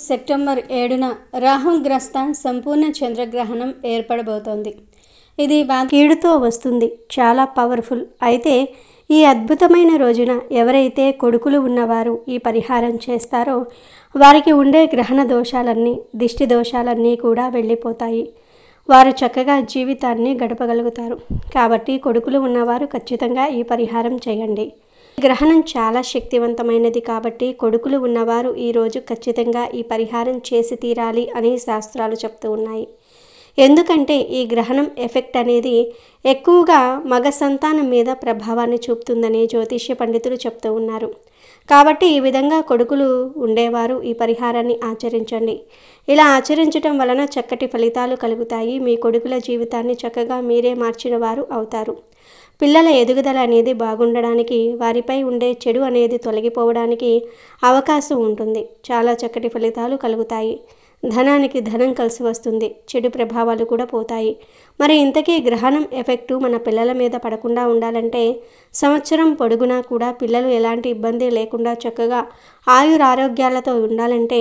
September 7న రాహుగ్రస్త సంపూర్ణ చంద్రగ్రహణం ఏర్పడబోతోంది. ఇది కీడుతో వస్తుంది, చాలా పవర్ఫుల్. అయితే ఈ అద్భుతమైన రోజున ఎవరైతే కొడుకులు ఉన్నవారు ఈ పరిహారం చేస్తారో వారికి ఉండే గ్రహణ దోషాలన్నీ, దిష్టి దోషాలన్నీ కూడా వెళ్ళిపోతాయి. వారు చక్కగా జీవితాన్ని గడపగలుగుతారు. కాబట్టి కొడుకులు ఉన్నవారు ఖచ్చితంగా ఈ పరిహారం చేయండి. గ్రహణం చాలా శక్తివంతమైనది కాబట్టి కొడుకులు ఉన్నవారు ఈరోజు ఖచ్చితంగా ఈ పరిహారం చేసి తీరాలి అని శాస్త్రాలు చెప్తూ ఉన్నాయి. ఎందుకంటే ఈ గ్రహణం ఎఫెక్ట్ అనేది ఎక్కువగా మగ సంతానం మీద ప్రభావాన్ని చూపుతుందని జ్యోతిష్య పండితులు చెప్తూ ఉన్నారు. కాబట్టి ఈ విధంగా కొడుకులు ఉండేవారు ఈ పరిహారాన్ని ఆచరించండి. ఇలా ఆచరించటం వలన చక్కటి ఫలితాలు కలుగుతాయి. మీ కొడుకుల జీవితాన్ని చక్కగా మీరే మార్చిన వారు అవుతారు. పిల్లల ఎదుగుదల అనేది బాగుండడానికి, వారిపై ఉండే చెడు అనేది తొలగిపోవడానికి అవకాశం ఉంటుంది. చాలా చక్కటి ఫలితాలు కలుగుతాయి. ధనానికి ధనం కలిసి వస్తుంది. చెడు ప్రభావాలు కూడా పోతాయి. మరి ఇంతకీ గ్రహణం ఎఫెక్టు మన పిల్లల మీద పడకుండా ఉండాలంటే, సంవత్సరం పొడుగునా కూడా పిల్లలు ఎలాంటి ఇబ్బంది లేకుండా చక్కగా ఆయురారోగ్యాలతో ఉండాలంటే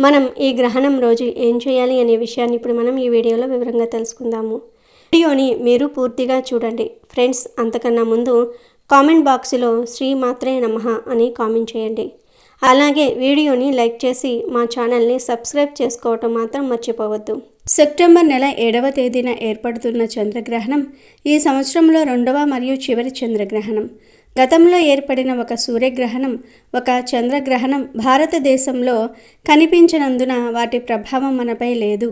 మనం ఈ గ్రహణం రోజు ఏం చేయాలి అనే విషయాన్ని ఇప్పుడు మనం ఈ వీడియోలో వివరంగా తెలుసుకుందాము. వీడియోని మీరు పూర్తిగా చూడండి ఫ్రెండ్స్. అంతకన్నా ముందు కామెంట్ బాక్స్లో శ్రీమాత్రే నమః అని కామెంట్ చేయండి. అలాగే వీడియోని లైక్ చేసి మా ఛానల్ని సబ్స్క్రైబ్ చేసుకోవటం మాత్రం మర్చిపోవద్దు. సెప్టెంబర్ నెల 7వ తేదీన ఏర్పడుతున్న చంద్రగ్రహణం ఈ సంవత్సరంలో 2వ మరియు చివరి చంద్రగ్రహణం. గతంలో ఏర్పడిన ఒక సూర్యగ్రహణం, ఒక చంద్రగ్రహణం భారతదేశంలో కనిపించనందున వాటి ప్రభావం మనపై లేదు.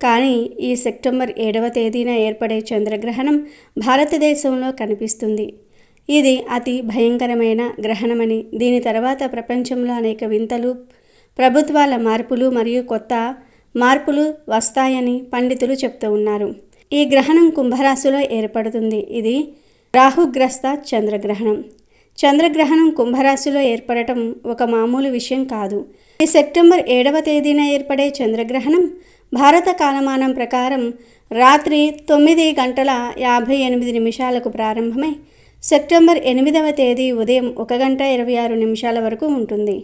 కానీ ఈ సెప్టెంబర్ 7వ తేదీన ఏర్పడే చంద్రగ్రహణం భారతదేశంలో కనిపిస్తుంది. ఇది అతి భయంకరమైన గ్రహణమని, దీని తర్వాత ప్రపంచంలో అనేక వింతలు, ప్రభుత్వాల మార్పులు మరియు కొత్త మార్పులు వస్తాయని పండితులు చెప్తూ ఉన్నారు. ఈ గ్రహణం కుంభరాశిలో ఏర్పడుతుంది. ఇది రాహుగ్రస్త చంద్రగ్రహణం. చంద్రగ్రహణం కుంభరాశిలో ఏర్పడటం ఒక మామూలు విషయం కాదు. ఈ సెప్టెంబర్ 7వ తేదీన ఏర్పడే చంద్రగ్రహణం భారత కాలమానం ప్రకారం రాత్రి 9:58 ప్రారంభమై సెప్టెంబర్ 8వ తేదీ ఉదయం 1:26 వరకు ఉంటుంది.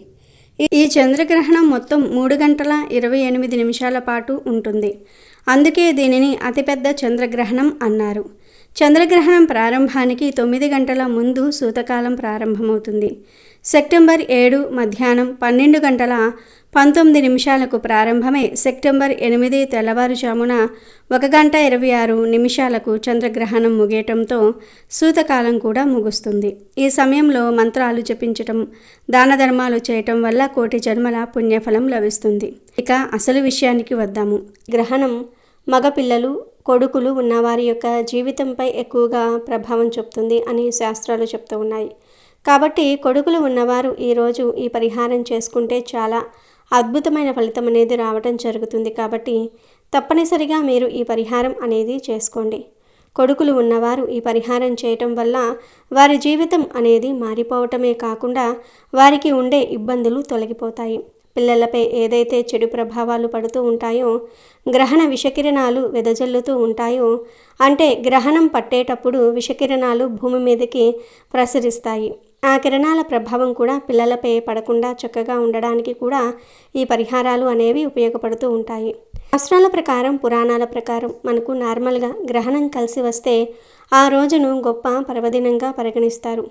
ఈ చంద్రగ్రహణం మొత్తం 3:28 పాటు ఉంటుంది. అందుకే దీనిని అతిపెద్ద చంద్రగ్రహణం అన్నారు. చంద్రగ్రహణం ప్రారంభానికి 9 గంటల ముందు సూతకాలం ప్రారంభమవుతుంది. సెప్టెంబర్ 7 మధ్యాహ్నం 12:19 ప్రారంభమై సెప్టెంబర్ 8 తెల్లవారుజామున 1:26 చంద్రగ్రహణం ముగియటంతో సూతకాలం కూడా ముగుస్తుంది. ఈ సమయంలో మంత్రాలు జపించటం, దాన ధర్మాలు చేయటం వల్ల కోటి జన్మల పుణ్యఫలం లభిస్తుంది. ఇక అసలు విషయానికి వద్దాము. గ్రహణం మగపిల్లలు, కొడుకులు ఉన్నవారి యొక్క జీవితంపై ఎక్కువగా ప్రభావం చూపుతుంది అని శాస్త్రాలు చెప్తూ ఉన్నాయి. కాబట్టి కొడుకులు ఉన్నవారు ఈరోజు ఈ పరిహారం చేసుకుంటే చాలా అద్భుతమైన ఫలితం అనేది రావటం జరుగుతుంది. కాబట్టి తప్పనిసరిగా మీరు ఈ పరిహారం అనేది చేసుకోండి. కొడుకులు ఉన్నవారు ఈ పరిహారం చేయటం వల్ల వారి జీవితం అనేది మారిపోవటమే కాకుండా వారికి ఉండే ఇబ్బందులు తొలగిపోతాయి. పిల్లలపై ఏదైతే చెడు ప్రభావాలు పడుతూ ఉంటాయో, గ్రహణ విషకిరణాలు వెదజల్లుతూ ఉంటాయో, అంటే గ్రహణం పట్టేటప్పుడు విషకిరణాలు భూమి మీదకి ప్రసరిస్తాయి. ఆ కిరణాల ప్రభావం కూడా పిల్లలపై పడకుండా చక్కగా ఉండడానికి కూడా ఈ పరిహారాలు అనేవి ఉపయోగపడుతూ ఉంటాయి. శాస్త్రాల ప్రకారం, పురాణాల ప్రకారం మనకు నార్మల్గా గ్రహణం కలిసి వస్తే ఆ రోజును గొప్ప పర్వదినంగా పరిగణిస్తారు.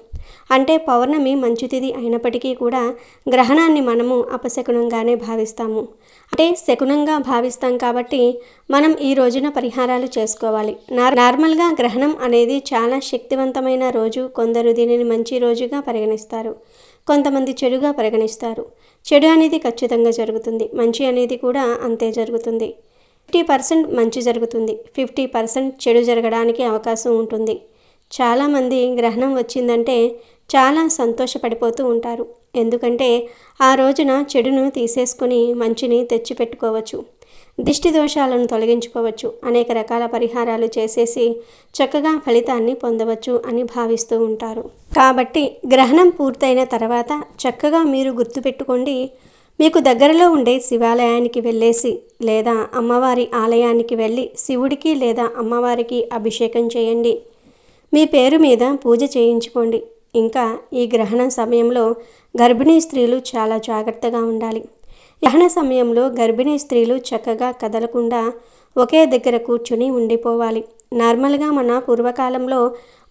అంటే పౌర్ణమి మంచు తిథి అయినప్పటికీ కూడా గ్రహణాన్ని మనము అపశకునంగానే భావిస్తాము. అంటే శకునంగా భావిస్తాం కాబట్టి మనం ఈ రోజున పరిహారాలు చేసుకోవాలి. నార్మల్గా గ్రహణం అనేది చాలా శక్తివంతమైన రోజు. కొందరు దీనిని మంచి రోజుగా పరిగణిస్తారు, కొంతమంది చెడుగా పరిగణిస్తారు. చెడు అనేది ఖచ్చితంగా జరుగుతుంది, మంచి అనేది కూడా అంతే జరుగుతుంది. 50% మంచి జరుగుతుంది, 50% చెడు జరగడానికి అవకాశం ఉంటుంది. చాలామంది గ్రహణం వచ్చిందంటే చాలా సంతోషపడిపోతూ ఉంటారు. ఎందుకంటే ఆ రోజున చెడును తీసేసుకొని మంచిని తెచ్చిపెట్టుకోవచ్చు, దిష్టి దోషాలను తొలగించుకోవచ్చు, అనేక రకాల పరిహారాలు చేసేసి చక్కగా ఫలితాన్ని పొందవచ్చు అని భావిస్తూ ఉంటారు. కాబట్టి గ్రహణం పూర్తయిన తర్వాత చక్కగా మీరు గుర్తుపెట్టుకోండి, మీకు దగ్గరలో ఉండే శివాలయానికి వెళ్ళేసి లేదా అమ్మవారి ఆలయానికి వెళ్ళి శివుడికి లేదా అమ్మవారికి అభిషేకం చేయండి. మీ పేరు మీద పూజ చేయించుకోండి. ఇంకా ఈ గ్రహణ సమయంలో గర్భిణీ స్త్రీలు చాలా జాగ్రత్తగా ఉండాలి. గ్రహణ సమయంలో గర్భిణీ స్త్రీలు చక్కగా కదలకుండా ఒకే దగ్గర కూర్చుని ఉండిపోవాలి. నార్మల్గా మన పూర్వకాలంలో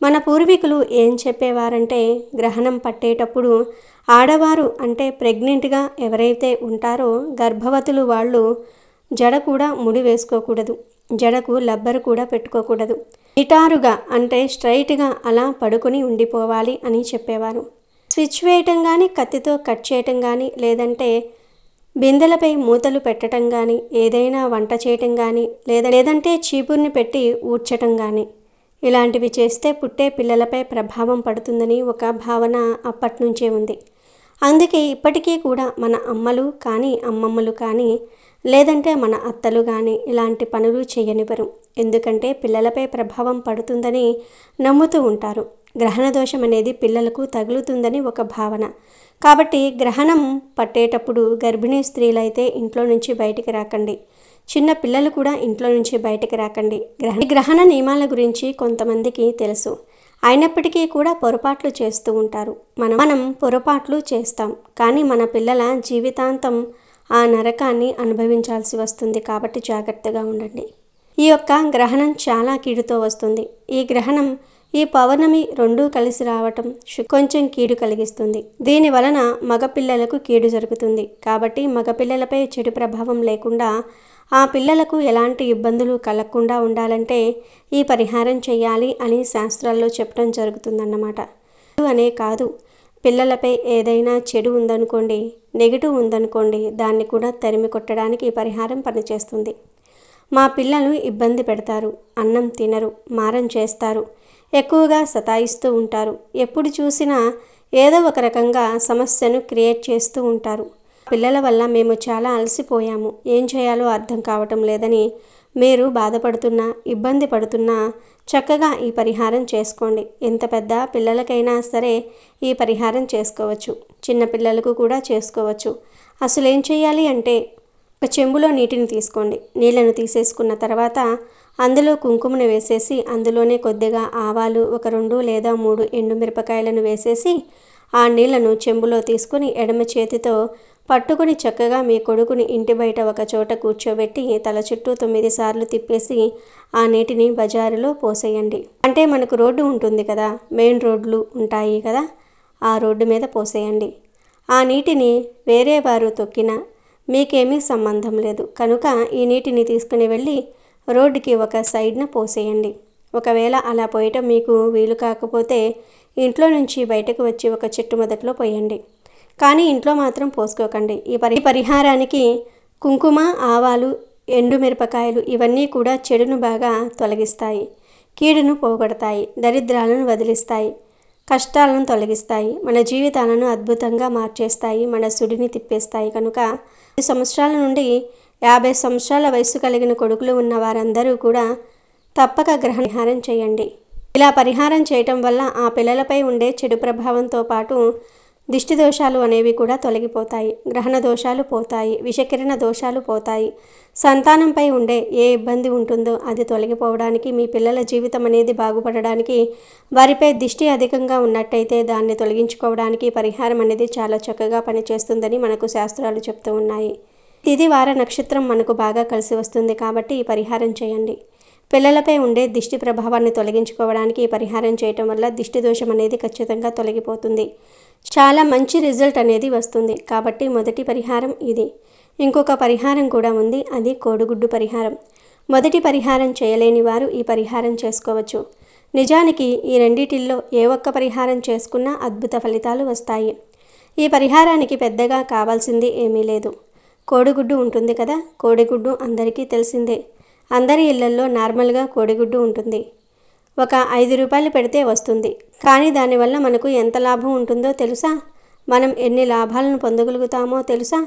మన పూర్వీకులు ఏం చెప్పేవారంటే, గ్రహణం పట్టేటప్పుడు ఆడవారు అంటే ప్రెగ్నెంట్గా ఎవరైతే ఉంటారో గర్భవతులు వాళ్ళు జడ కూడా ముడి వేసుకోకూడదు, జడకు లబ్బరు కూడా పెట్టుకోకూడదు, నిటారుగా అంటే స్ట్రైట్గా అలా పడుకొని ఉండిపోవాలి అని చెప్పేవారు. స్విచ్ వేయటం కానీ, కత్తితో కట్ చేయటం కానీ, లేదంటే బిందెలపై మూతలు పెట్టడం కానీ, ఏదైనా వంట చేయటం కానీ, లేదంటే చీపుర్ని పెట్టి ఊడ్చటం కానీ, ఇలాంటివి చేస్తే పుట్టే పిల్లలపై ప్రభావం పడుతుందని ఒక భావన అప్పట్నుంచే ఉంది. అందుకే ఇప్పటికీ కూడా మన అమ్మలు కానీ, అమ్మమ్మలు కానీ, లేదంటే మన అత్తలు కానీ ఇలాంటి పనులు చేయనివ్వరు. ఎందుకంటే పిల్లలపై ప్రభావం పడుతుందని నమ్ముతూ ఉంటారు. గ్రహణ దోషం అనేది పిల్లలకు తగులుతుందని ఒక భావన. కాబట్టి గ్రహణం పట్టేటప్పుడు గర్భిణీ స్త్రీలైతే ఇంట్లో నుంచి బయటికి రాకండి. చిన్న పిల్లలు కూడా ఇంట్లో నుంచి బయటికి రాకండి. గ్రహణ నియమాల గురించి కొంతమందికి తెలుసు, అయినప్పటికీ కూడా పొరపాట్లు చేస్తూ ఉంటారు. మనం పొరపాట్లు చేస్తాం, కానీ మన పిల్లల జీవితాంతం ఆ నరకాన్ని అనుభవించాల్సి వస్తుంది. కాబట్టి జాగ్రత్తగా ఉండండి. ఈ యొక్క గ్రహణం చాలా కీడుతో వస్తుంది. ఈ గ్రహణం, ఈ పౌర్ణమి రెండూ కలిసి రావటం కొంచెం కీడు కలిగిస్తుంది. దీని వలన మగపిల్లలకు కీడు జరుగుతుంది. కాబట్టి మగపిల్లలపై చెడు ప్రభావం లేకుండా, ఆ పిల్లలకు ఎలాంటి ఇబ్బందులు కలగకుండా ఉండాలంటే ఈ పరిహారం చేయాలి అని శాస్త్రాల్లో చెప్పడం జరుగుతుందన్నమాట. అనే కాదు, పిల్లలపై ఏదైనా చెడు ఉందనుకోండి, నెగిటివ్ ఉందనుకోండి, దాన్ని కూడా తరిమి కొట్టడానికి ఈ పరిహారం పనిచేస్తుంది. మా పిల్లలు ఇబ్బంది పెడతారు, అన్నం తినరు, మారం చేస్తారు, ఎక్కువగా సతాయిస్తూ ఉంటారు, ఎప్పుడు చూసినా ఏదో ఒక రకంగా సమస్యను క్రియేట్ చేస్తూ ఉంటారు. పిల్లల వల్ల మేము చాలా అలసిపోయాము, ఏం చేయాలో అర్థం కావటం లేదని మీరు బాధపడుతున్నా, ఇబ్బంది పడుతున్నా చక్కగా ఈ పరిహారం చేసుకోండి. ఎంత పెద్ద పిల్లలకైనా సరే ఈ పరిహారం చేసుకోవచ్చు, చిన్న పిల్లలకు కూడా చేసుకోవచ్చు. అసలు ఏం చేయాలి అంటే, ఒక చెంబులో నీటిని తీసుకోండి. నీళ్లను తీసేసుకున్న తర్వాత అందులో కుంకుమను వేసేసి, అందులోనే కొద్దిగా ఆవాలు, ఒక 2 లేదా 3 ఎండుమిరపకాయలను వేసేసి ఆ నీళ్లను చెంబులో తీసుకుని ఎడమ చేతితో పట్టుకుని చక్కగా మీ కొడుకుని ఇంటి బయట ఒక చోట కూర్చోబెట్టి తల చుట్టూ 9 సార్లు తిప్పేసి ఆ నీటిని బజారులో పోసేయండి. అంటే మనకు రోడ్డు ఉంటుంది కదా, మెయిన్ రోడ్లు ఉంటాయి కదా, ఆ రోడ్డు మీద పోసేయండి. ఆ నీటిని వేరే వారు తొక్కినా మీకేమీ సంబంధం లేదు కనుక ఈ నీటిని తీసుకుని వెళ్ళి రోడ్డుకి ఒక సైడ్న పోసేయండి. ఒకవేళ అలా పోయటం మీకు వీలు కాకపోతే ఇంట్లో నుంచి బయటకు వచ్చి ఒక చెట్టు మొదట్లో పోయండి. కానీ ఇంట్లో మాత్రం పోసుకోకండి. ఈ పరిహారానికి కుంకుమ, ఆవాలు, ఎండుమిరపకాయలు ఇవన్నీ కూడా చెడును బాగా తొలగిస్తాయి, కీడును పోగొడతాయి, దరిద్రాలను వదిలిస్తాయి, కష్టాలను తొలగిస్తాయి, మన జీవితాలను అద్భుతంగా మార్చేస్తాయి, మన సుడిని తిప్పేస్తాయి. కనుక 10 సంవత్సరాల నుండి 50 సంవత్సరాల వయసు కలిగిన కొడుకులు ఉన్న వారందరూ కూడా తప్పక గ్రహణ పరిహారం చేయండి. ఇలా పరిహారం చేయటం వల్ల ఆ పిల్లలపై ఉండే చెడు ప్రభావంతో పాటు దిష్టి దోషాలు అనేవి కూడా తొలగిపోతాయి, గ్రహణ దోషాలు పోతాయి, విషకిరణ దోషాలు పోతాయి, సంతానంపై ఉండే ఏ ఇబ్బంది ఉంటుందో అది తొలగిపోవడానికి, మీ పిల్లల జీవితం అనేది బాగుపడడానికి, వారిపై దిష్టి అధికంగా ఉన్నట్టయితే దాన్ని తొలగించుకోవడానికి పరిహారం అనేది చాలా చక్కగా పనిచేస్తుందని మనకు శాస్త్రాలు చెప్తూ ఉన్నాయి. తిథి వార నక్షత్రం మనకు బాగా కలిసి వస్తుంది కాబట్టి ఈ పరిహారం చేయండి. పిల్లలపై ఉండే దిష్టి ప్రభావాన్ని తొలగించుకోవడానికి ఈ పరిహారం చేయటం వల్ల దిష్టి దోషం అనేది ఖచ్చితంగా తొలగిపోతుంది, చాలా మంచి రిజల్ట్ అనేది వస్తుంది. కాబట్టి మొదటి పరిహారం ఇది. ఇంకొక పరిహారం కూడా ఉంది, అది కోడిగుడ్డు పరిహారం. మొదటి పరిహారం చేయలేని వారు ఈ పరిహారం చేసుకోవచ్చు. నిజానికి ఈ రెండిటిల్లో ఏ ఒక్క పరిహారం చేసుకున్నా అద్భుత ఫలితాలు వస్తాయి. ఈ పరిహారానికి పెద్దగా కావాల్సింది ఏమీ లేదు. కోడిగుడ్డు ఉంటుంది కదా, కోడిగుడ్డు అందరికీ తెలిసిందే. అందరి ఇళ్లల్లో నార్మల్గా కోడిగుడ్డు ఉంటుంది. ఒక 5 రూపాయలు పెడితే వస్తుంది. కానీ దానివల్ల మనకు ఎంత లాభం ఉంటుందో తెలుసా? మనం ఎన్ని లాభాలను పొందగలుగుతామో తెలుసా?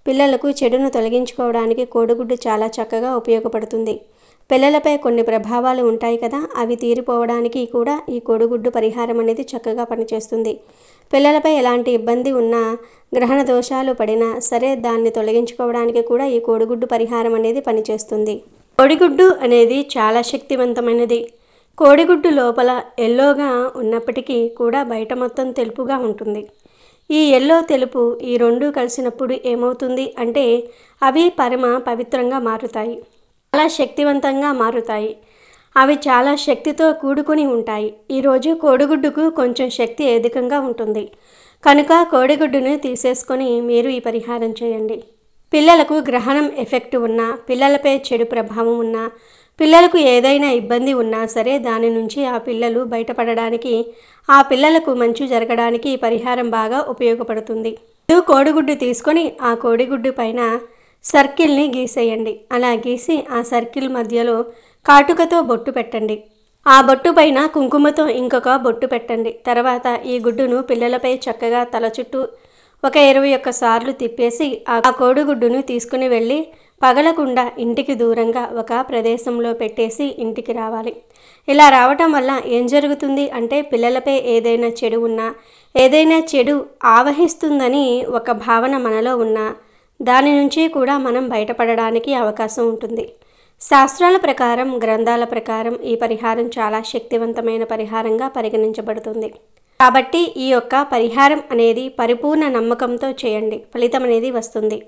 పిల్లలకు చెడును తొలగించుకోవడానికి కోడిగుడ్డు చాలా చక్కగా ఉపయోగపడుతుంది. పిల్లలపై కొన్ని ప్రభావాలు ఉంటాయి కదా, అవి తీరిపోవడానికి కూడా ఈ కోడిగుడ్డు పరిహారం అనేది చక్కగా పనిచేస్తుంది. పిల్లలపై ఎలాంటి ఇబ్బంది ఉన్నా, గ్రహణ దోషాలు పడినా సరే దాన్ని తొలగించుకోవడానికి కూడా ఈ కోడిగుడ్డు పరిహారం అనేది పనిచేస్తుంది. కోడిగుడ్డు అనేది చాలా శక్తివంతమైనది. కోడిగుడ్డు లోపల ఎల్లోగా ఉన్నప్పటికీ కూడా బయట మొత్తం తెలుపుగా ఉంటుంది. ఈ ఎల్లో తెలుపు ఈ రెండు కలిసినప్పుడు ఏమవుతుంది అంటే అవి పరమ పవిత్రంగా మారుతాయి, చాలా శక్తివంతంగా మారుతాయి. అవి చాలా శక్తితో కూడుకుని ఉంటాయి. ఈరోజు కోడిగుడ్డుకు కొంచెం శక్తి అధికంగా ఉంటుంది కనుక కోడిగుడ్డును తీసేసుకొని మీరు ఈ పరిహారం చేయండి. పిల్లలకు గ్రహణం ఎఫెక్ట్ ఉన్నా, పిల్లలపై చెడు ప్రభావం ఉన్నా, పిల్లలకు ఏదైనా ఇబ్బంది ఉన్నా సరే దాని నుంచి ఆ పిల్లలు బయటపడడానికి, ఆ పిల్లలకు మంచి జరగడానికి ఈ పరిహారం బాగా ఉపయోగపడుతుంది. కోడిగుడ్డు తీసుకొని ఆ కోడిగుడ్డు పైన సర్కిల్ని గీసేయండి. అలా గీసి ఆ సర్కిల్ మధ్యలో కాటుకతో బొట్టు పెట్టండి. ఆ బొట్టు పైన కుంకుమతో ఇంకొక బొట్టు పెట్టండి. తర్వాత ఈ గుడ్డును పిల్లలపై చక్కగా తల చుట్టూ ఒక 21 సార్లు తిప్పేసి ఆ కోడిగుడ్డును తీసుకుని వెళ్ళి పగలకుండా ఇంటికి దూరంగా ఒక ప్రదేశంలో పెట్టేసి ఇంటికి రావాలి. ఇలా రావటం వల్ల ఏం జరుగుతుంది అంటే పిల్లలపై ఏదైనా చెడు ఉన్నా, ఏదైనా చెడు ఆవహిస్తుందని ఒక భావన మనలో ఉన్నా దాని నుంచి కూడా మనం బయటపడడానికి అవకాశం ఉంటుంది. శాస్త్రాల ప్రకారం, గ్రంథాల ప్రకారం ఈ పరిహారం చాలా శక్తివంతమైన పరిహారంగా పరిగణించబడుతుంది. కాబట్టి ఈ యొక్క పరిహారం అనేది పరిపూర్ణ నమ్మకంతో చేయండి, ఫలితం అనేది వస్తుంది.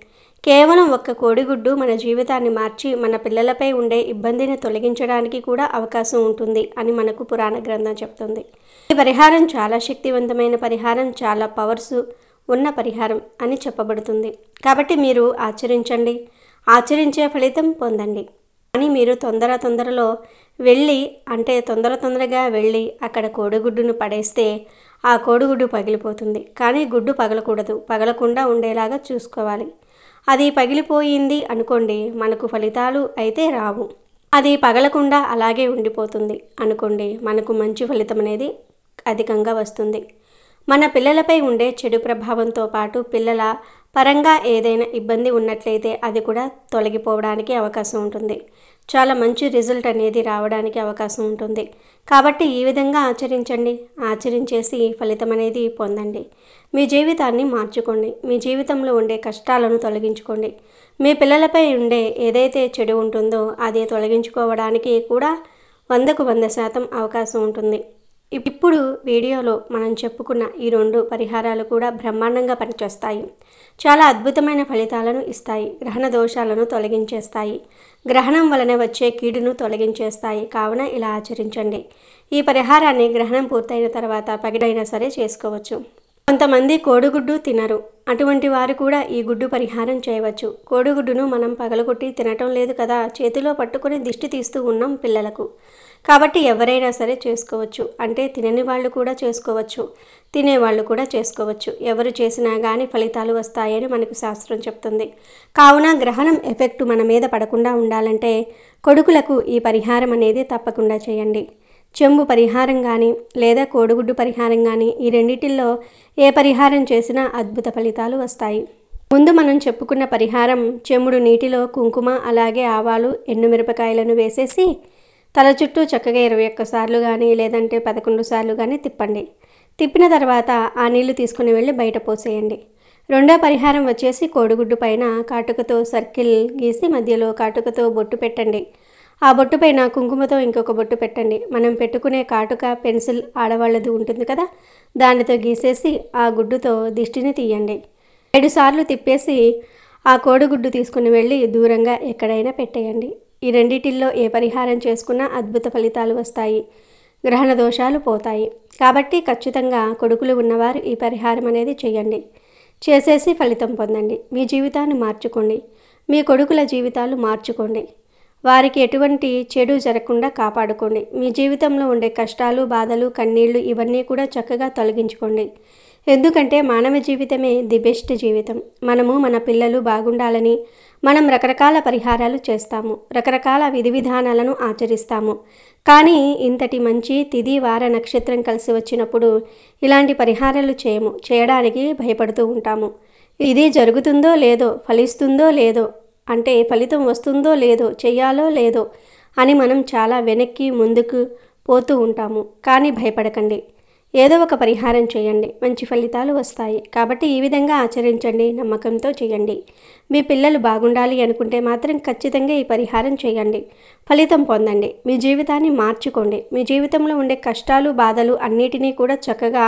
కేవలం ఒక్క కోడిగుడ్డు మన జీవితాన్ని మార్చి మన పిల్లలపై ఉండే ఇబ్బందిని తొలగించడానికి కూడా అవకాశం ఉంటుంది అని మనకు పురాణ గ్రంథం చెప్తుంది. ఈ పరిహారం చాలా శక్తివంతమైన పరిహారం, చాలా పవర్స్ ఉన్న పరిహారం అని చెప్పబడుతుంది. కాబట్టి మీరు ఆచరించండి, ఆచరించే ఫలితం పొందండి. కానీ మీరు తొందరలో వెళ్ళి అంటే తొందరగా వెళ్ళి అక్కడ కోడిగుడ్డును పడేస్తే ఆ కోడిగుడ్డు పగిలిపోతుంది. కానీ గుడ్డు పగలకూడదు, పగలకుండా ఉండేలాగా చూసుకోవాలి. అది పగిలిపోయింది అనుకోండి, మనకు ఫలితాలు అయితే రావు. అది పగలకుండా అలాగే ఉండిపోతుంది అనుకోండి, మనకు మంచి ఫలితం అనేది అధికంగా వస్తుంది. మన పిల్లలపై ఉండే చెడు ప్రభావంతో పాటు పిల్లల పరంగా ఏదైనా ఇబ్బంది ఉన్నట్లయితే అది కూడా తొలగిపోవడానికి అవకాశం ఉంటుంది. చాలా మంచి రిజల్ట్ అనేది రావడానికి అవకాశం ఉంటుంది. కాబట్టి ఈ విధంగా ఆచరించండి, ఆచరించేసి ఫలితం అనేది పొందండి. మీ జీవితాన్ని మార్చుకోండి, మీ జీవితంలో ఉండే కష్టాలను తొలగించుకోండి. మీ పిల్లలపై ఉండే ఏదైతే చెడు ఉంటుందో అది తొలగించుకోవడానికి కూడా 100కు 100% అవకాశం ఉంటుంది. ఇప్పుడు వీడియోలో మనం చెప్పుకున్న ఈ 2 పరిహారాలు కూడా బ్రహ్మాండంగా పనిచేస్తాయి. చాలా అద్భుతమైన ఫలితాలను ఇస్తాయి. గ్రహణ దోషాలను తొలగించేస్తాయి. గ్రహణం వలన వచ్చే కీడును తొలగించేస్తాయి. కావున ఇలా ఆచరించండి. ఈ పరిహారాన్ని గ్రహణం పూర్తయిన తర్వాత పగిడైనా సరే చేసుకోవచ్చు. కొంతమంది కోడిగుడ్డు తినరు, అటువంటి వారు కూడా ఈ గుడ్డు పరిహారం చేయవచ్చు. కోడిగుడ్డును మనం పగలగొట్టి తినటం లేదు కదా, చేతిలో పట్టుకొని దిష్టి తీస్తూ ఉన్నాం పిల్లలకు. కాబట్టి ఎవరైనా సరే చేసుకోవచ్చు. అంటే తినని వాళ్ళు కూడా చేసుకోవచ్చు, తినేవాళ్ళు కూడా చేసుకోవచ్చు. ఎవరు చేసినా కానీ ఫలితాలు వస్తాయని మనకు శాస్త్రం చెప్తుంది. కావున గ్రహణం ఎఫెక్ట్ మన మీద పడకుండా ఉండాలంటే కొడుకులకు ఈ పరిహారం అనేది తప్పకుండా చేయండి. చెంబు పరిహారం కానీ లేదా కోడిగుడ్డు పరిహారం కానీ ఈ రెండిటిల్లో ఏ పరిహారం చేసినా అద్భుత ఫలితాలు వస్తాయి. ముందు మనం చెప్పుకున్న పరిహారం చెంబుడు నీటిలో కుంకుమ అలాగే ఆవాలు ఎండుమిరపకాయలను వేసేసి తల చుట్టూ చక్కగా 21 సార్లు కానీ లేదంటే 11 సార్లు కానీ తిప్పండి. తిప్పిన తర్వాత ఆ నీళ్లు తీసుకుని వెళ్ళి బయట పోసేయండి. రెండో పరిహారం వచ్చేసి కోడిగుడ్డు పైన కాటుకతో సర్కిల్ గీసి మధ్యలో కాటుకతో బొట్టు పెట్టండి. ఆ బొట్టు పైన కుంకుమతో ఇంకొక బొట్టు పెట్టండి. మనం పెట్టుకునే కాటుక పెన్సిల్ ఆడవాళ్ళది ఉంటుంది కదా, దానితో గీసేసి ఆ గుడ్డుతో దిష్టిని తీయండి. 7 సార్లు తిప్పేసి ఆ కోడిగుడ్డు తీసుకుని వెళ్ళి దూరంగా ఎక్కడైనా పెట్టేయండి. ఈ రెండిటిల్లో ఏ పరిహారం చేసుకున్నా అద్భుత ఫలితాలు వస్తాయి, గ్రహణ దోషాలు పోతాయి. కాబట్టి ఖచ్చితంగా కొడుకులు ఉన్నవారు ఈ పరిహారం అనేది చేయండి. చేసేసి ఫలితం పొందండి. మీ జీవితాన్ని మార్చుకోండి, మీ కొడుకుల జీవితాలు మార్చుకోండి. వారికి ఎటువంటి చెడు జరగకుండా కాపాడుకోండి. మీ జీవితంలో ఉండే కష్టాలు, బాధలు, కన్నీళ్లు ఇవన్నీ కూడా చక్కగా తొలగించుకోండి. ఎందుకంటే మానవ జీవితమే ది బెస్ట్ జీవితం. మనము మన పిల్లలు బాగుండాలని మనం రకరకాల పరిహారాలు చేస్తాము, రకరకాల విధి విధానాలను ఆచరిస్తాము. కానీ ఇంతటి మంచి తిథి వార నక్షత్రం కలిసి వచ్చినప్పుడు ఇలాంటి పరిహారాలు చేయడానికి భయపడుతూ ఉంటాము. ఇది జరుగుతుందో లేదో, ఫలిస్తుందో లేదో, అంటే ఫలితం వస్తుందో లేదో, చెయ్యాలో లేదో అని మనం చాలా వెనక్కి ముందుకు పోతూ ఉంటాము. కానీ భయపడకండి. ఏదో ఒక పరిహారం చేయండి, మంచి ఫలితాలు వస్తాయి. కాబట్టి ఈ విధంగా ఆచరించండి, నమ్మకంతో చేయండి. మీ పిల్లలు బాగుండాలి అనుకుంటే మాత్రం ఖచ్చితంగా ఈ పరిహారం చేయండి, ఫలితం పొందండి. మీ జీవితాన్ని మార్చుకోండి. మీ జీవితంలో ఉండే కష్టాలు, బాధలు అన్నిటినీ కూడా చక్కగా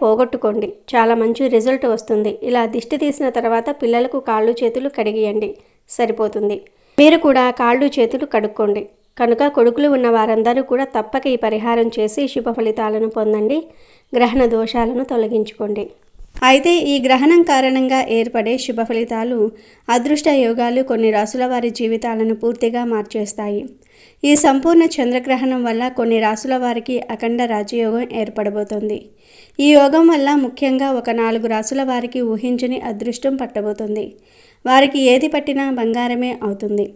పోగొట్టుకోండి. చాలా మంచి రిజల్ట్ వస్తుంది. ఇలా దిష్టి తీసిన తర్వాత పిల్లలకు కాళ్ళు చేతులు కడిగియండి, సరిపోతుంది. మీరు కూడా కాళ్ళు చేతులు కడుక్కోండి. కనుక కొడుకులు ఉన్న వారందరూ కూడా తప్పక ఈ పరిహారం చేసి శుభ ఫలితాలను పొందండి, గ్రహణ దోషాలను తొలగించుకోండి. అయితే ఈ గ్రహణం కారణంగా ఏర్పడే శుభ ఫలితాలు, అదృష్ట యోగాలు కొన్ని రాసుల వారి జీవితాలను పూర్తిగా మార్చేస్తాయి. ఈ సంపూర్ణ చంద్రగ్రహణం వల్ల కొన్ని రాసుల వారికి అఖండ రాజయోగం ఏర్పడబోతోంది. ఈ యోగం వల్ల ముఖ్యంగా ఒక 4 రాసుల వారికి ఊహించని అదృష్టం పట్టబోతుంది. వారికి ఏది పట్టినా బంగారమే అవుతుంది.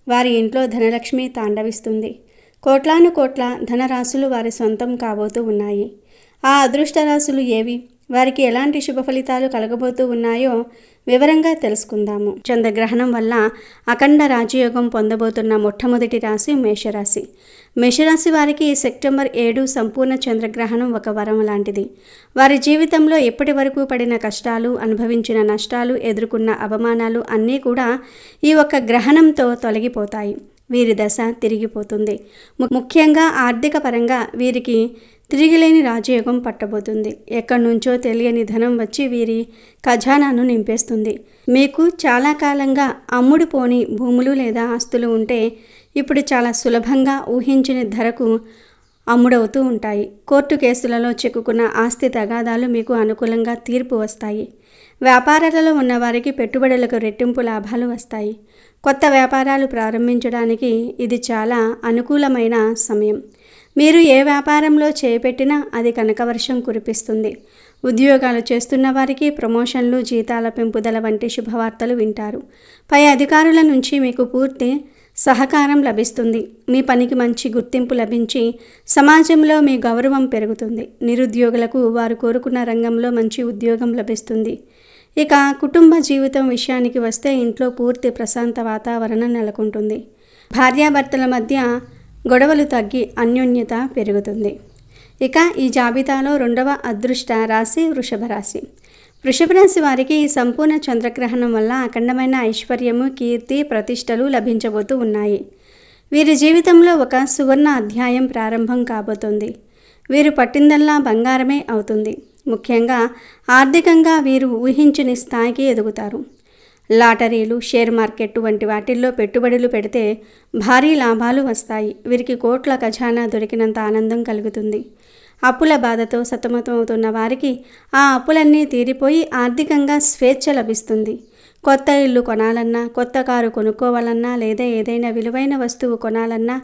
వారి ఇంట్లో ధనలక్ష్మి తాండవిస్తుంది. కోట్లాను కోట్ల ధనరాశులు వారి సొంతం కాబోతూ ఉన్నాయి. ఆ అదృష్ట రాశులు ఏవి, వారికి ఎలాంటి శుభ ఫలితాలు కలగబోతూ ఉన్నాయో వివరంగా తెలుసుకుందాము. చంద్రగ్రహణం వల్ల అఖండ రాజయోగం పొందబోతున్న మొట్టమొదటి రాశి మేషరాశి. మేషరాశి వారికి సెప్టెంబర్ 7 సంపూర్ణ చంద్రగ్రహణం ఒక వరం లాంటిది. వారి జీవితంలో ఇప్పటి వరకు పడిన కష్టాలు, అనుభవించిన నష్టాలు, ఎదుర్కొన్న అవమానాలు అన్నీ కూడా ఈ ఒక్క గ్రహణంతో తొలగిపోతాయి. వీరి దశ తిరిగిపోతుంది. ముఖ్యంగా ఆర్థిక పరంగా వీరికి తిరిగిలేని రాజయోగం పట్టబోతుంది. ఎక్కడి నుంచో తెలియని ధనం వచ్చి వీరి ఖజానాను నింపేస్తుంది. మీకు చాలా కాలంగా అమ్ముడుపోని భూములు లేదా ఆస్తులు ఉంటే ఇప్పుడు చాలా సులభంగా ఊహించిన ధరకు అమ్ముడవుతూ ఉంటాయి. కోర్టు కేసులలో చిక్కుకున్న ఆస్తి తగాదాలు మీకు అనుకూలంగా తీర్పు వస్తాయి. వ్యాపారాలలో ఉన్నవారికి పెట్టుబడులకు రెట్టింపు లాభాలు వస్తాయి. కొత్త వ్యాపారాలు ప్రారంభించడానికి ఇది చాలా అనుకూలమైన సమయం. మీరు ఏ వ్యాపారంలో చేపట్టినా అది కనకవర్షం కురిపిస్తుంది. ఉద్యోగాలు చేస్తున్న వారికి ప్రమోషన్లు, జీతాల పెంపుదల వంటి శుభవార్తలు వింటారు. పై అధికారుల నుంచి మీకు పూర్తి సహకారం లభిస్తుంది. మీ పనికి మంచి గుర్తింపు లభించి సమాజంలో మీ గౌరవం పెరుగుతుంది. నిరుద్యోగులకు వారు కోరుకున్న రంగంలో మంచి ఉద్యోగం లభిస్తుంది. ఇక కుటుంబ జీవితం విషయానికి వస్తే ఇంట్లో పూర్తి ప్రశాంత వాతావరణం నెలకొంటుంది. భార్యాభర్తల మధ్య గొడవలు తగ్గి అన్యోన్యత పెరుగుతుంది. ఇక ఈ జాబితాలో 2వ అదృష్ట రాశి వృషభ రాశి. వృషభ రాశి వారికి ఈ సంపూర్ణ చంద్రగ్రహణం వల్ల అఖండమైన ఐశ్వర్యము, కీర్తి, ప్రతిష్టలు లభించబోతూ ఉన్నాయి. వీరి జీవితంలో ఒక సువర్ణ అధ్యాయం ప్రారంభం కాబోతుంది. వీరు పట్టిందల్లా బంగారమే అవుతుంది. ముఖ్యంగా ఆర్థికంగా వీరు ఊహించని స్థాయికి ఎదుగుతారు. లాటరీలు, షేర్ మార్కెట్ వంటి వాటిల్లో పెట్టుబడులు పెడితే భారీ లాభాలు వస్తాయి. వీరికి కోట్ల ఖజానా దొరికినంత ఆనందం కలుగుతుంది. అప్పుల బాధతో సతమతమవుతున్న వారికి ఆ అప్పులన్నీ తీరిపోయి ఆర్థికంగా స్వేచ్ఛ లభిస్తుంది. కొత్త ఇల్లు కొనాలన్నా, కొత్త కారు కొనుక్కోవాలన్నా లేదా ఏదైనా విలువైన వస్తువు కొనాలన్నా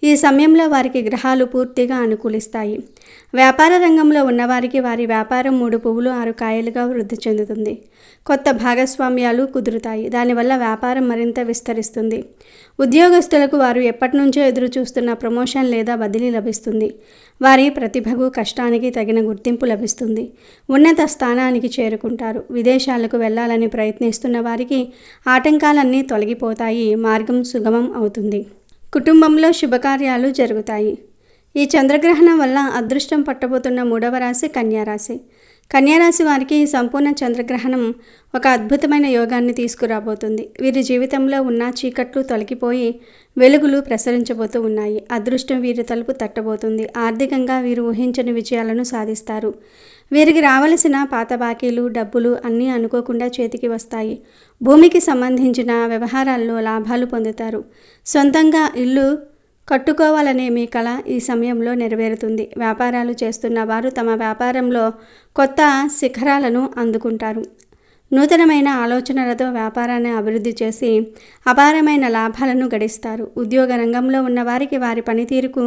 ఈ సమయంలో వారికి గ్రహాలు పూర్తిగా అనుకూలిస్తాయి. వ్యాపార రంగంలో ఉన్నవారికి వారి వ్యాపారం 3 పువ్వులు 6 కాయలుగా వృద్ధి చెందుతుంది. కొత్త భాగస్వామ్యాలు కుదురుతాయి. దానివల్ల వ్యాపారం మరింత విస్తరిస్తుంది. ఉద్యోగస్తులకు వారు ఎప్పటి నుంచో ఎదురు చూస్తున్న ప్రమోషన్ లేదా బదిలీ లభిస్తుంది. వారి ప్రతిభకు, కష్టానికి తగిన గుర్తింపు లభిస్తుంది. ఉన్నత స్థానానికి చేరుకుంటారు. విదేశాలకు వెళ్ళాలని ప్రయత్నిస్తున్న వారికి ఆటంకాలన్నీ తొలగిపోతాయి. మార్గం సుగమం అవుతుంది. కుటుంబంలో శుభకార్యాలు జరుగుతాయి. ఈ చంద్రగ్రహణం వల్ల అదృష్టం పట్టబోతున్న 3వ రాశి కన్యారాశి. కన్యారాశి వారికి ఈ సంపూర్ణ చంద్రగ్రహణం ఒక అద్భుతమైన యోగాన్ని తీసుకురాబోతుంది. వీరి జీవితంలో ఉన్న చీకట్లు తొలగిపోయి వెలుగులు ప్రసరించబోతూ ఉన్నాయి. అదృష్టం వీరి తలుపు తట్టబోతుంది. ఆర్థికంగా వీరు ఊహించని విజయాలను సాధిస్తారు. వీరికి రావలసిన పాత బాకీలు, డబ్బులు అన్నీ అనుకోకుండా చేతికి వస్తాయి. భూమికి సంబంధించిన వ్యవహారాల్లో లాభాలు పొందుతారు. సొంతంగా ఇల్లు కట్టుకోవాలనే మీ కళ ఈ సమయంలో నెరవేరుతుంది. వ్యాపారాలు చేస్తున్న వారు తమ వ్యాపారంలో కొత్త శిఖరాలను అందుకుంటారు. నూతనమైన ఆలోచనలతో వ్యాపారాన్ని అభివృద్ధి చేసి అపారమైన లాభాలను గడిస్తారు. ఉద్యోగ రంగంలో ఉన్న వారికి వారి పనితీరుకు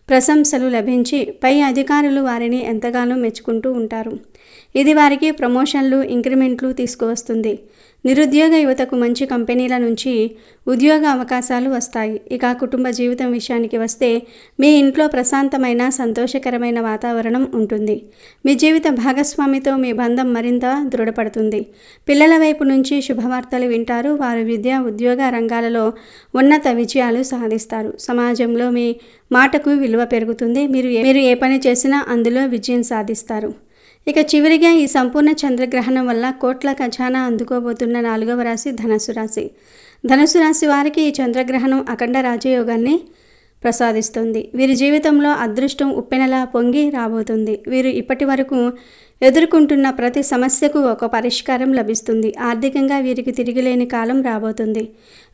ప్రశంసలు లభించి పై అధికారులు వారిని ఎంతగానో మెచ్చుకుంటూ ఉంటారు. ఇది వారికి ప్రమోషన్లు, ఇంక్రిమెంట్లు తీసుకువస్తుంది. నిరుద్యోగ యువతకు మంచి కంపెనీల నుంచి ఉద్యోగ అవకాశాలు వస్తాయి. ఇక కుటుంబ జీవితం విషయానికి వస్తే మీ ఇంట్లో ప్రశాంతమైన సంతోషకరమైన వాతావరణం ఉంటుంది. మీ జీవిత భాగస్వామితో మీ బంధం మరింత దృఢపడుతుంది. పిల్లల వైపు నుంచి శుభవార్తలు వింటారు. వారు విద్య ఉద్యోగ రంగాలలో ఉన్నత విజయాలు సాధిస్తారు. సమాజంలో మీ మాటకు విలువ పెరుగుతుంది. మీరు ఏ పని చేసినా అందులో విజయం సాధిస్తారు. ఇక చివరిగా ఈ సంపూర్ణ చంద్రగ్రహణం వల్ల కోట్ల ఖజానా అందుకోబోతున్న 4వ రాశి ధనుసు రాశి. ధనుసు రాశి వారికి ఈ చంద్రగ్రహణం అఖండ రాజయోగాన్ని ప్రసాదిస్తుంది. వీరి జీవితంలో అదృష్టం ఉప్పెనలా పొంగి రాబోతుంది. వీరు ఇప్పటి వరకు ఎదుర్కొంటున్న ప్రతి సమస్యకు ఒక పరిష్కారం లభిస్తుంది. ఆర్థికంగా వీరికి తిరిగిలేని కాలం రాబోతుంది.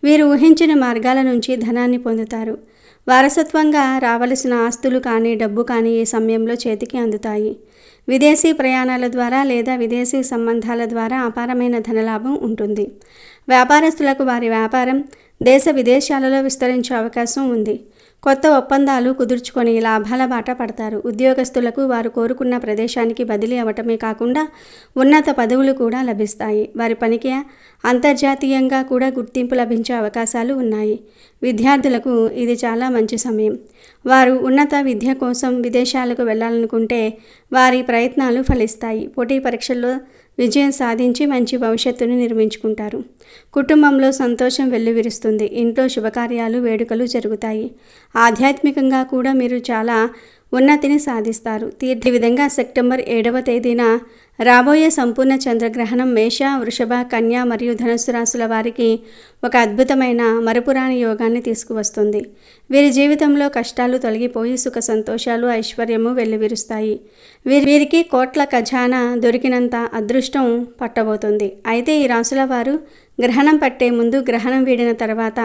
వీరు ఊహించిన మార్గాల నుంచి ధనాన్ని పొందుతారు. వారసత్వంగా రావలసిన ఆస్తులు కానీ డబ్బు కానీ ఈ సమయంలో చేతికి అందుతాయి. విదేశీ ప్రయాణాల ద్వారా లేదా విదేశీ సంబంధాల ద్వారా అపారమైన ధనలాభం ఉంటుంది. వ్యాపారస్తులకు వారి వ్యాపారం దేశ విదేశాలలో విస్తరించే అవకాశం ఉంది. కొత్త ఒప్పందాలు కుదుర్చుకొని లాభాల బాట పడతారు. ఉద్యోగస్తులకు వారు కోరుకున్న ప్రదేశానికి బదిలీ అవ్వటమే కాకుండా ఉన్నత పదవులు కూడా లభిస్తాయి. వారి పనికి అంతర్జాతీయంగా కూడా గుర్తింపు లభించే అవకాశాలు ఉన్నాయి. విద్యార్థులకు ఇది చాలా మంచి సమయం. వారు ఉన్నత విద్య కోసం విదేశాలకు వెళ్ళాలనుకుంటే వారి ప్రయత్నాలు ఫలిస్తాయి. పోటీ పరీక్షల్లో విజయం సాధించి మంచి భవిష్యత్తును నిర్మించుకుంటారు. కుటుంబంలో సంతోషం వెల్లువిరుస్తుంది. ఇంట్లో శుభకార్యాలు వేడుకలు జరుగుతాయి. ఆధ్యాత్మికంగా కూడా మీరు చాలా ఉన్నతిని సాధిస్తారు. ఈ విధంగా సెప్టెంబర్ 7వ తేదీన రాబోయే సంపూర్ణ చంద్రగ్రహణం మేష, వృషభ, కన్య మరియు ధనుస్సు రాశుల వారికి ఒక అద్భుతమైన మరపురాని యోగాన్ని తీసుకువస్తుంది. వీరి జీవితంలో కష్టాలు తొలగిపోయి సుఖ సంతోషాలు ఐశ్వర్యము వెల్లువిరుస్తాయి. వీరికి కోట్ల ఖజానా దొరికినంత అదృష్టం పట్టబోతుంది. అయితే ఈ రాశుల వారు గ్రహణం పట్టే ముందు, గ్రహణం వీడిన తర్వాత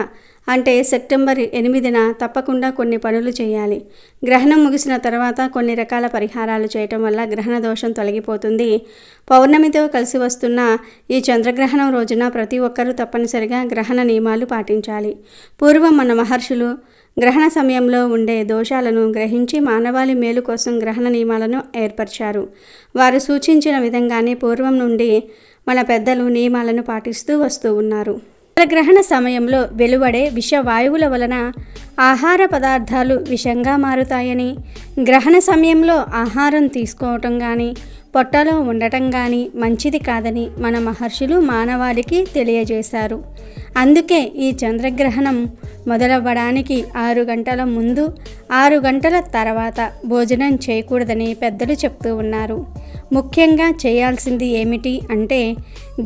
అంటే సెప్టెంబర్ 8న తప్పకుండా కొన్ని పనులు చేయాలి. గ్రహణం ముగిసిన తర్వాత కొన్ని రకాల పరిహారాలు చేయటం వల్ల గ్రహణ దోషం తొలగిపోతుంది. పౌర్ణమితో కలిసి వస్తున్న ఈ చంద్రగ్రహణం రోజున ప్రతి ఒక్కరూ తప్పనిసరిగా గ్రహణ నియమాలు పాటించాలి. పూర్వం మన మహర్షులు గ్రహణ సమయంలో ఉండే దోషాలను గ్రహించి మానవాళి మేలు కోసం గ్రహణ నియమాలను ఏర్పరిచారు. వారు సూచించిన విధంగానే పూర్వం నుండి మన పెద్దలు నియమాలను పాటిస్తూ వస్తూ ఉన్నారు. గ్రహణ సమయంలో వెలువడే విషవాయువుల వలన ఆహార పదార్థాలు విషంగా మారుతాయని, గ్రహణ సమయంలో ఆహారం తీసుకోవటం కానీ పొట్టలో ఉండటం కానీ మంచిది కాదని మన మహర్షులు మానవాళికి తెలియజేశారు. అందుకే ఈ చంద్రగ్రహణం మొదలవ్వడానికి 6 గంటల ముందు 6 గంటల తర్వాత భోజనం చేయకూడదని పెద్దలు చెప్తూ ఉన్నారు. ముఖ్యంగా చేయాల్సింది ఏమిటి అంటే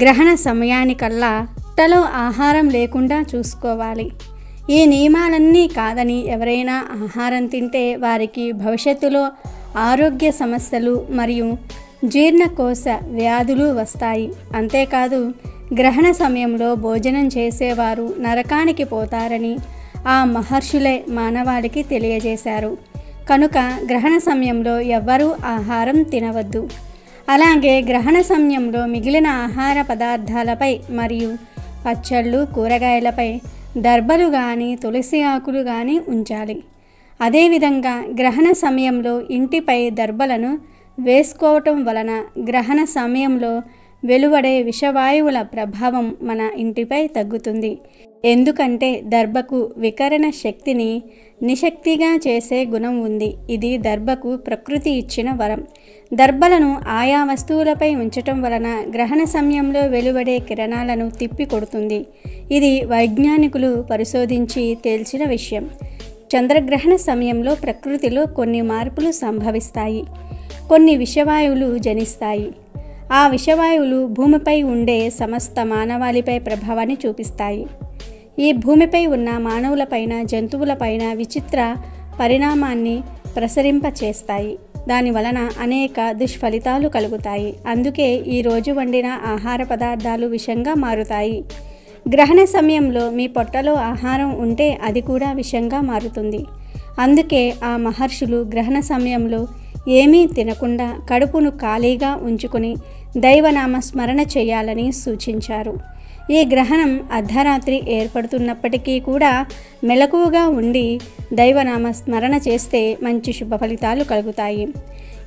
గ్రహణ సమయానికల్లా పొట్టలో ఆహారం లేకుండా చూసుకోవాలి. ఈ నియమాలన్నీ కాదని ఎవరైనా ఆహారం తింటే వారికి భవిష్యత్తులో ఆరోగ్య సమస్యలు మరియు జీర్ణకోశ వ్యాధులు వస్తాయి. అంతేకాదు గ్రహణ సమయంలో భోజనం చేసేవారు నరకానికి పోతారని ఆ మహర్షులే మానవాళికి తెలియజేశారు. కనుక గ్రహణ సమయంలో ఎవ్వరూ ఆహారం తినవద్దు. అలాగే గ్రహణ సమయంలో మిగిలిన ఆహార పదార్థాలపై మరియు పచ్చళ్ళు, కూరగాయలపై దర్భలు కానీ తులసి ఆకులు కానీ ఉంచాలి. అదేవిధంగా గ్రహణ సమయంలో ఇంటిపై దర్భలను వేసుకోవటం వలన గ్రహణ సమయంలో వెలువడే విషవాయువుల ప్రభావం మన ఇంటిపై తగ్గుతుంది. ఎందుకంటే దర్భకు వికరణ శక్తిని నిశక్తిగా చేసే గుణం ఉంది. ఇది దర్భకు ప్రకృతి ఇచ్చిన వరం. దర్భలను ఆయా వస్తువులపై ఉంచటం వలన గ్రహణ సమయంలో వెలువడే కిరణాలను తిప్పి కొడుతుంది. ఇది వైజ్ఞానికులు పరిశోధించి తేల్చిన విషయం. చంద్రగ్రహణ సమయంలో ప్రకృతిలో కొన్ని మార్పులు సంభవిస్తాయి. కొన్ని విషవాయువులు జనిస్తాయి. ఆ విషవాయువులు భూమిపై ఉండే సమస్త మానవాళిపై ప్రభావాన్ని చూపిస్తాయి. ఈ భూమిపై ఉన్న మానవులపైన, జంతువులపైన విచిత్ర పరిణామాన్ని ప్రసరింపచేస్తాయి. దాని వలన అనేక దుష్ఫలితాలు కలుగుతాయి. అందుకే ఈరోజు వండిన ఆహార పదార్థాలు విషంగా మారుతాయి. గ్రహణ సమయంలో మీ పొట్టలో ఆహారం ఉంటే అది కూడా విషంగా మారుతుంది. అందుకే ఆ మహర్షులు గ్రహణ సమయంలో ఏమీ తినకుండా కడుపును ఖాళీగా ఉంచుకొని దైవనామ స్మరణ చేయాలని సూచించారు. ఈ గ్రహణం అర్ధరాత్రి ఏర్పడుతున్నప్పటికీ కూడా మెలకువగా ఉండి దైవనామ స్మరణ చేస్తే మంచి శుభ ఫలితాలు కలుగుతాయి.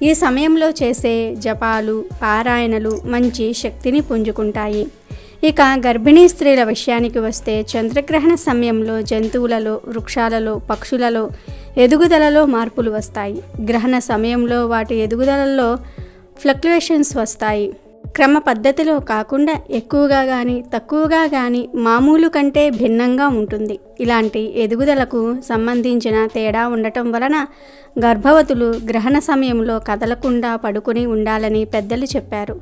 ఈ సమయంలో చేసే జపాలు, పారాయణలు మంచి శక్తిని పుంజుకుంటాయి. ఇక గర్భిణీ స్త్రీల విషయానికి వస్తే చంద్రగ్రహణ సమయంలో జంతువులలో, వృక్షాలలో, పక్షులలో ఎదుగుదలలో మార్పులు వస్తాయి. గ్రహణ సమయంలో వాటి ఎదుగుదలలో ఫ్లక్చుయేషన్స్ వస్తాయి. క్రమ పద్ధతిలో కాకుండా ఎక్కువగా కానీ తక్కువగా కానీ మామూలు కంటే భిన్నంగా ఉంటుంది. ఇలాంటి ఎదుగుదలకు సంబంధించిన తేడా ఉండటం వలన గర్భవతులు గ్రహణ సమయంలో కదలకుండా పడుకుని ఉండాలని పెద్దలు చెప్పారు.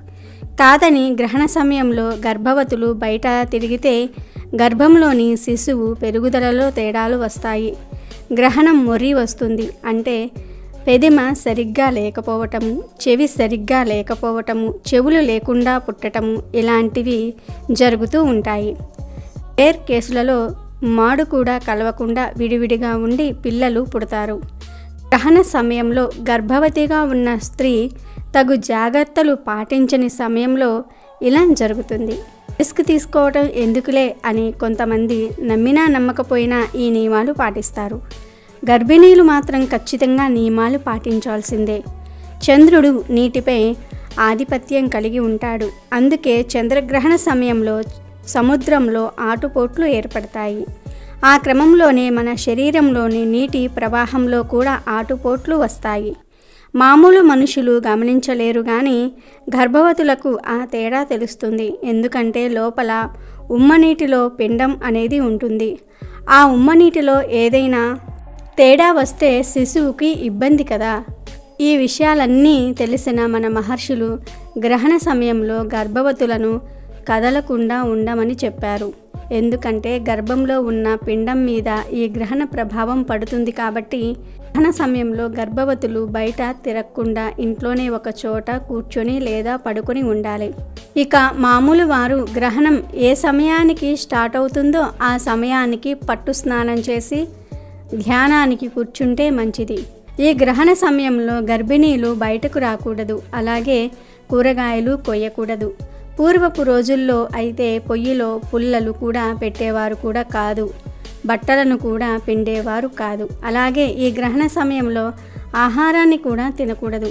కాదని గ్రహణ సమయంలో గర్భవతులు బయట తిరిగితే గర్భంలోని శిశువు పెరుగుదలలో తేడాలు వస్తాయి. గ్రహణం మొర్రి వస్తుంది అంటే పెదిమ సరిగ్గా లేకపోవటము, చెవి సరిగ్గా లేకపోవటము, చెవులు లేకుండా పుట్టటము ఇలాంటివి జరుగుతూ ఉంటాయి. రేర్ కేసులలో మాడు కూడా కలవకుండా విడివిడిగా ఉండి పిల్లలు పుడతారు. గ్రహణ సమయంలో గర్భవతిగా ఉన్న స్త్రీ తగు జాగ్రత్తలు పాటించని సమయంలో ఇలా జరుగుతుంది. రిస్క్ తీసుకోవటం ఎందుకులే అని కొంతమంది నమ్మినా నమ్మకపోయినా ఈ నియమాలు పాటిస్తారు. గర్భిణీలు మాత్రం ఖచ్చితంగా నియమాలు పాటించాల్సిందే. చంద్రుడు నీటిపై ఆధిపత్యం కలిగి ఉంటాడు. అందుకే చంద్రగ్రహణ సమయంలో సముద్రంలో ఆటుపోట్లు ఏర్పడతాయి. ఆ క్రమంలోనే మన శరీరంలోని నీటి ప్రవాహంలో కూడా ఆటుపోట్లు వస్తాయి. మామూలు మనుషులు గమనించలేరు కానీ గర్భవతులకు ఆ తేడా తెలుస్తుంది. ఎందుకంటే లోపల ఉమ్మనీటిలో పిండం అనేది ఉంటుంది. ఆ ఉమ్మనీటిలో ఏదైనా తేడా వస్తే శిశువుకి ఇబ్బంది కదా. ఈ విషయాలన్నీ తెలిసిన మన మహర్షులు గ్రహణ సమయంలో గర్భవతులను కదలకుండా ఉండమని చెప్పారు. ఎందుకంటే గర్భంలో ఉన్న పిండం మీద ఈ గ్రహణ ప్రభావం పడుతుంది కాబట్టి గ్రహణ సమయంలో గర్భవతులు బయట తిరగకుండా ఇంట్లోనే ఒక చోట కూర్చొని లేదా పడుకొని ఉండాలి. ఇక మామూలు వారు గ్రహణం ఏ సమయానికి స్టార్ట్ అవుతుందో ఆ సమయానికి పట్టు స్నానం చేసి ధ్యానానికి కూర్చుంటే మంచిది. ఈ గ్రహణ సమయంలో గర్భిణీలు బయటకు రాకూడదు. అలాగే కూరగాయలు కొయ్యకూడదు. పూర్వపు రోజుల్లో అయితే పొయ్యిలో పుల్లలు కూడా పెట్టేవారు కూడా కాదు. బట్టలను కూడా పిండేవారు కాదు. అలాగే ఈ గ్రహణ సమయంలో ఆహారాన్ని కూడా తినకూడదు.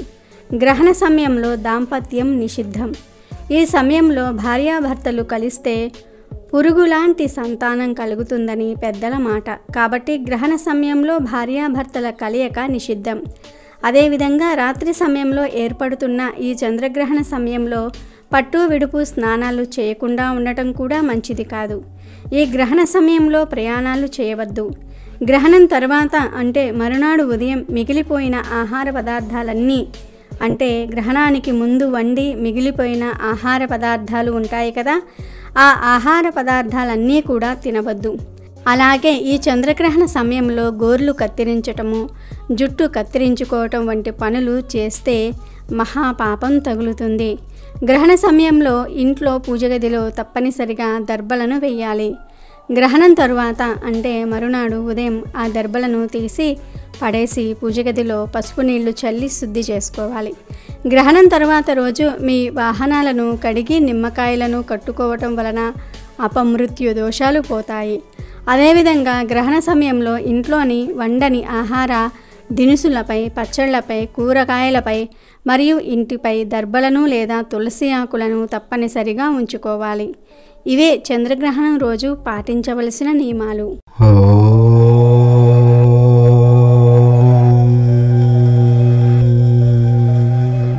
గ్రహణ సమయంలో దాంపత్యం నిషిద్ధం. ఈ సమయంలో భార్యాభర్తలు కలిస్తే పురుగులాంటి సంతానం కలుగుతుందని పెద్దల మాట. కాబట్టి గ్రహణ సమయంలో భార్యాభర్తల కలయిక నిషిద్ధం. అదేవిధంగా రాత్రి సమయంలో ఏర్పడుతున్న ఈ చంద్రగ్రహణ సమయంలో పట్టు విడుపు స్నానాలు చేయకుండా ఉండటం కూడా మంచిది కాదు. ఈ గ్రహణ సమయంలో ప్రయాణాలు చేయవద్దు. గ్రహణం తర్వాత అంటే మరునాడు ఉదయం మిగిలిపోయిన ఆహార పదార్థాలన్నీ అంటే గ్రహణానికి ముందు వండి మిగిలిపోయిన ఆహార పదార్థాలు ఉంటాయి కదా, ఆ ఆహార పదార్థాలన్నీ కూడా తినవద్దు. అలాగే ఈ చంద్రగ్రహణ సమయంలో గోర్లు కత్తిరించటము, జుట్టు కత్తిరించుకోవటం వంటి పనులు చేస్తే మహాపాపం తగులుతుంది. గ్రహణ సమయంలో ఇంట్లో పూజగదిలో తప్పనిసరిగా దర్బలను వేయాలి. గ్రహణం తరువాత అంటే మరునాడు ఉదయం ఆ దర్బలను తీసి పడేసి పూజగదిలో పసుపు నీళ్లు చల్లి శుద్ధి చేసుకోవాలి. గ్రహణం తర్వాత రోజు మీ వాహనాలను కడిగి నిమ్మకాయలను కట్టుకోవటం వలన అపమృత్యు దోషాలు పోతాయి. అదేవిధంగా గ్రహణ సమయంలో ఇంట్లోని వండని ఆహార దినుసులపై, పచ్చళ్లపై, కూరగాయలపై మరియు ఇంటిపై దర్బలను లేదా తులసి ఆకులను తప్పనిసరిగా ఉంచుకోవాలి. ఇవే చంద్రగ్రహణం రోజు పాటించవలసిన నియమాలు.